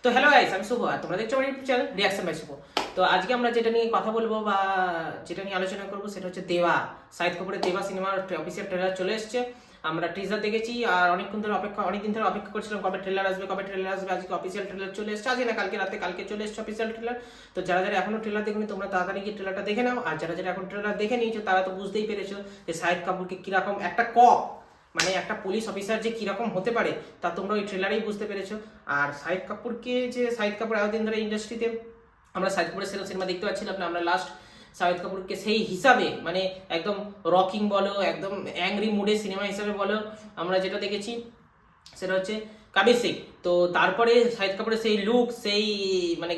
তো hello guys, আমি শুভ আর তোমরা দেখছো আমার ইউটিউব চ্যানেল রিয়াকশন বাই শুভ। তো আজকে আমরা যেটা নিয়ে কথা বলবো বা যেটা নিয়ে আলোচনা করবো সেটা হচ্ছে দেবা। শাহিদ কাপুরের দেবা সিনেমার অফিসিয়াল ট্রেলার চলে এসেছে। আমরা টিজার দেখেছি আর অনেকদিন ধরে অপেক্ষা করছিলাম কবে ট্রেলার আসবে। আজকে অফিসিয়াল ট্রেলার চলে এসেছে, আজকে না কালকে চলে এসেছে অফিসিয়াল ট্রেলার। তো যারা এখনো ট্রেলার দেখেনি তোমরা তাড়াতাড়ি গিয়ে ট্রেলারটা দেখে নাও। আর যারা এখন ট্রেলার দেখে নিয়েছো তারা তো বুঝতেই পেরেছো যে শাহিদ কাপুরকে কিরকম একটা মানে একটা পুলিশ অফিসার যে কিরকম হতে পারে তা তোমরা ওই ট্রেলারেই বুঝতে পেরেছো। আর শাহিদ কাপুর এতদিন ধরে ইন্ডাস্ট্রিতে আমরা শাহিদ কাপুরের সিনেমা দেখতে পাচ্ছিলাম না। আমরা লাস্ট শাহিদ কাপুরকে সেই হিসাবে মানে একদম রকিং বলো, একদম অ্যাংরি মুডে সিনেমা হিসাবে বলো, আমরা যেটা দেখেছি সেটা হচ্ছে কবির সিং। তো তারপরে শাহিদ কাপুরের সেই লুক, সেই মানে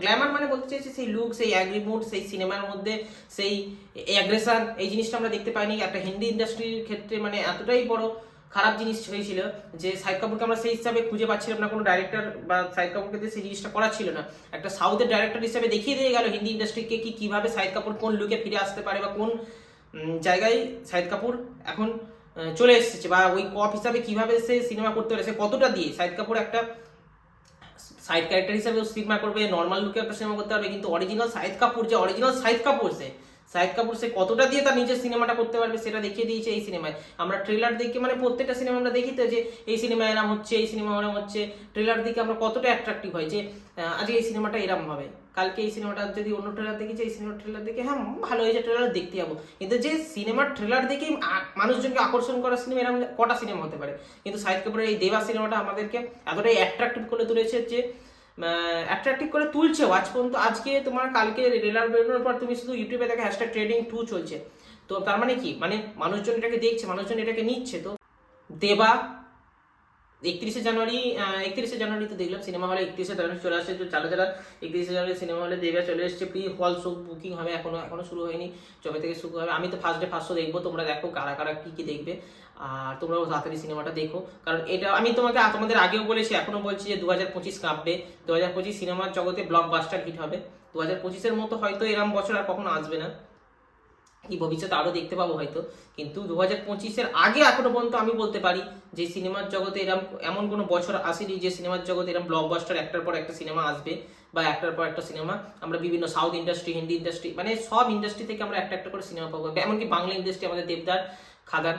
গ্ল্যামার মানে বলতে চাইছি সেই লুক, সেই অ্যাগ্রি মুড, সেই সিনেমার মধ্যে সেই অ্যাগ্রেশন, এই জিনিসটা আমরা দেখতে পাইনি একটা হিন্দি ইন্ডাস্ট্রির ক্ষেত্রে। মানে এতটাই বড় খারাপ জিনিস হয়েছিল যে শাহিদ কাপুরকে আমরা সেই হিসাবে খুঁজে পাচ্ছিলাম না, কোনো ডাইরেক্টর বা শাহিদ কাপুরকে দিয়ে সেই জিনিসটা করা ছিল না। একটা সাউথের ডাইরেক্টর হিসাবে দেখিয়ে দিয়ে গেল হিন্দি ইন্ডাস্ট্রিকে কিভাবে শাহিদ কাপুর কোন লুকে ফিরে আসতে পারে বা কোন জায়গায় শাহিদ কাপুর এখন চলে এসেছে বা ওই কপ হিসাবে কিভাবে সে সিনেমা করতে পারে, সে কতটা দিয়ে শাহিদ কাপুর একটা সাইড ক্যারেক্টার হিসাবে সিনেমা করবে, নর্মাল লুকে একটা সিনেমা করতে পারবে, কিন্তু অরিজিনাল শাহিদ কাপুর সে কতটা দিয়ে তার নিজের সিনেমাটা করতে পারবে সেটা দেখিয়ে দিয়েছে এই সিনেমায়। আমরা ট্রেলার দেখে মানে প্রত্যেকটা সিনেমা আমরা দেখি তো যে এই সিনেমা এরম হচ্ছে, এই সিনেমা ওরম হচ্ছে, ট্রেলার দেখে আমরা কতটা অ্যাট্রাকটিভ হয় যে আজকে এই সিনেমাটা এরম হবে, কালকে এই সিনেমাটা যদি অন্য ট্রেলার দেখেছি এই সিনেমার ট্রেলার দেখে হ্যাঁ ভালো হয়েছে ট্রেলার দেখতে যাবো। কিন্তু যে সিনেমার ট্রেলার দেখেই মানুষজনকে আকর্ষণ করা সিনেমা এরকম কটা সিনেমা হতে পারে, কিন্তু শাহিদ কাপুরের এই দেবা সিনেমাটা আমাদেরকে এতটাই অ্যাট্রাকটিভ করে তুলেছে যে অ্যাট্রাকটিভ করে তুলছে আজ পর্যন্ত। আজকে তোমার কালকে ট্রেলার বেরোনোর পর তুমি শুধু ইউটিউবে দেখো #ট্রেডিং 2 চলছে। তো তার মানে কি, মানে মানুষজন এটাকে দেখছে, মানুষজন এটাকে নিচ্ছে। তো দেবা 31শে জানুয়ারি তো দেখলাম সিনেমা হলে 31শে জানুয়ারি চলে আসছে। তো যারা 31শে জানুয়ারি সিনেমা হলে দেবা চলে এসছে, প্রি হল শো বুকিং হবে, এখনো শুরু হয়নি, যবে থেকে শুরু হবে। আমি তো ফার্স্ট শো দেখবো, তোমরা দেখো কারা কারা কি দেখবে। আর তোমরাও তাড়াতাড়ি সিনেমাটা দেখো, কারণ এটা আমি তোমাদের আগেও বলেছি, এখনো বলছি যে 2025 কাঁপবে। 2025 সিনেমার জগতে ব্লকবাস্টার হিট হবে। 2025-এর মতো হয়তো এরম বছর আর কখনো আসবে না, কি ভবিষ্যতে আরো দেখতে পাবো হয়তো, কিন্তু 2025-এর আগে এখনো পর্যন্ত আমি বলতে পারি যে সিনেমার জগতে এমন কোনো বছর আসেনি যে সিনেমার জগতে এরকম ব্লকবাস্টার একটার পর একটা সিনেমা আসবে বা একটার পর একটা সিনেমা আমরা বিভিন্ন সাউথ ইন্ডাস্ট্রি, হিন্দি ইন্ডাস্ট্রি, মানে সব ইন্ডাস্ট্রি থেকে আমরা একটা করে সিনেমা পাবো। এমনকি বাংলা ইন্ডাস্ট্রি আমাদের দেবদার, খাদান,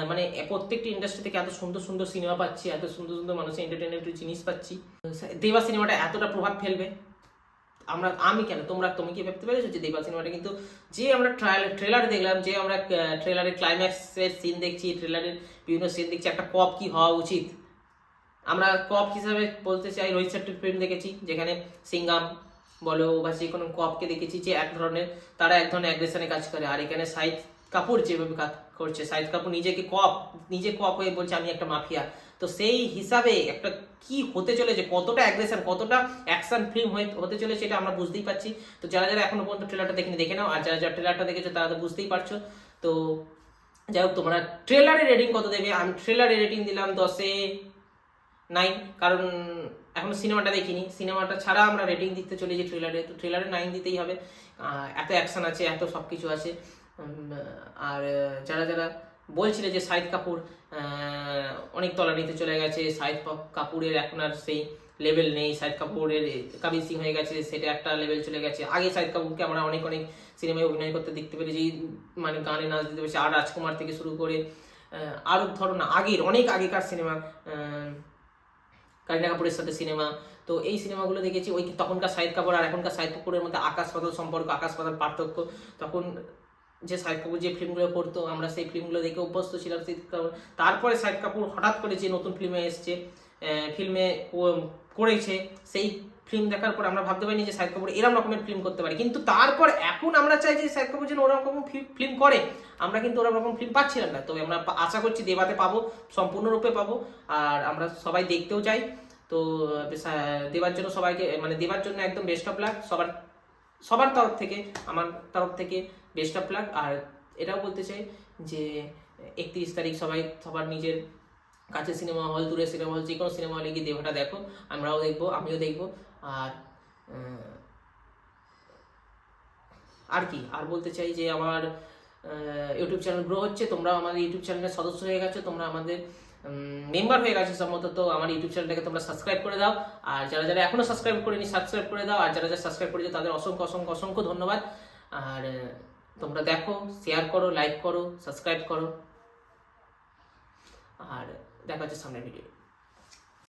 মানে প্রত্যেকটি ইন্ডাস্ট্রি থেকে এত সুন্দর সুন্দর সিনেমা পাচ্ছি, এত সুন্দর সুন্দর মানুষের এন্টারটেনমেন্টের জিনিস পাচ্ছি। দেবা সিনেমাটা এতটা প্রভাব ফেলবে আমি কেন, তুমি কি ভাবতে পেরেছো যে দেবা সিনেমাটা কিন্তু যে আমরা ট্রেলার দেখলাম, যে আমরা ট্রেলারের ক্লাইম্যাক্সের সিন দেখছি, ট্রেলারের বিভিন্ন সিন দেখছি, একটা কপ কি হওয়া উচিত। আমরা কপ হিসাবে বলতে চাই রোহিত শেট্টির ফিল্ম দেখেছি যেখানে সিঙ্গাম বলো বা যে কোনো কপকে দেখেছি যে এক ধরনের অ্যাগ্রেশনে কাজ করে। আর এখানে শাহিদ কাপুর যেভাবে কাজ করছে, শাহিদ কাপুর নিজে কপ হয়ে বলছে আমি একটা মাফিয়া। তো সেই হিসাবে একটা কি হতে চলেছে, কতটা অ্যাগ্রেশন, কতটা অ্যাকশন ফিল্ম হতে চলেছে এটা আমরা বুঝতেই পারছি। তো যারা এখনো পর্যন্ত ট্রেলারটা দেখে নাও, আর যারা ট্রেলারটা দেখেছো তারা তো বুঝতেই পারছো। তো যাই হোক, তোমরা ট্রেলারের রেটিং কত দেবে? আমি ট্রেলারের রেটিং দিলাম 10-এ 9, কারণ এখনো সিনেমাটা দেখিনি। সিনেমাটা ছাড়া আমরা রেটিং দিতে চলেছি ট্রেলারে, তো ট্রেলারে 9 দিতেই হবে। এত অ্যাকশন আছে, এত সব কিছু আছে। আর যারা বলছিলে যে শাহিদ কাপুর অনেক তলানিতে চলে গেছে, শাহিদ কাপুরের এখন আর সেই লেভেল নেই, শাহিদ কাপুরের কবির সিং হয়ে গেছে, সেটা একটা লেভেল চলে গেছে। আগে শাহিদ কাপুরকে আমরা অনেক সিনেমায় অভিনয় করতে দেখতে পেরেছি, মানে গানে নাচ দিতে পেরেছি, আর রাজকুমার থেকে শুরু করে আরও ধরো না অনেক আগেকার সিনেমা, কারিনা কাপুরের সাথে সিনেমা। তো এই সিনেমাগুলো দেখেছি, ওই তখনকার শাহিদ কাপুর আর এখনকার শাহিদ কাপুরের মধ্যে আকাশ পাতাল সম্পর্ক, আকাশ পাতাল পার্থক্য। তখন যে শাহিদ কাপুর যে ফিল্মগুলো করতো আমরা সেই ফিল্মগুলো দেখে অভ্যস্ত ছিলাম। তারপরে শাহিদ কাপুর হঠাৎ করে যে নতুন ফিল্মে এসছে, ফিল্মে করেছে, সেই ফিল্ম দেখার পর আমরা ভাবতে পারিনি যে শাহিদ কাপুর এরকম রকমের ফিল্ম করতে পারে। কিন্তু তারপর এখন আমরা চাই যে শাহিদ কাপুর যেন ওরকম ফিল্ম করে, আমরা কিন্তু ওরকম রকম ফিল্ম পাচ্ছিলাম না। তো আমরা আশা করছি দেবাতে পাবো, সম্পূর্ণরূপে পাবো। আর আমরা সবাই দেখতেও চাই। তো দেবার জন্য সবাইকে, মানে দেবার জন্য একদম বেস্ট অফ লাক সবার তরফ থেকে, আমার তরফ থেকে বেস্ট অফ লাক। আর এটাও বলতে চাই যে 31 তারিখ সবার নিজের কাছে সিনেমা হল, দূরে সিনেমা হল, যে কোনো সিনেমা হলে গিয়ে দেবাটা দেখো, আমরাও দেখবো, আমিও দেখবো। আর কি আর বলতে চাই যে আমার ইউটিউব চ্যানেল গ্রো হচ্ছে, তোমরাও আমাদের ইউটিউব চ্যানেলের সদস্য হয়ে গেছো, তোমরা আমাদের মেম্বার হয়ে গেছে সম্ভবত, তো আমার ইউটিউব চ্যানেলটাকে তোমরা সাবস্ক্রাইব করে দাও। আর যারা যারা এখনো সাবস্ক্রাইব করেনি সাবস্ক্রাইব করে দাও, আর যারা যারা সাবস্ক্রাইব করেছে তাদের অসংখ্য অসংখ্য অসংখ্য ধন্যবাদ। আর তোমরা দেখো, শেয়ার করো, লাইক করো, সাবস্ক্রাইব করো, আর দেখা হচ্ছে সামনের ভিডিও।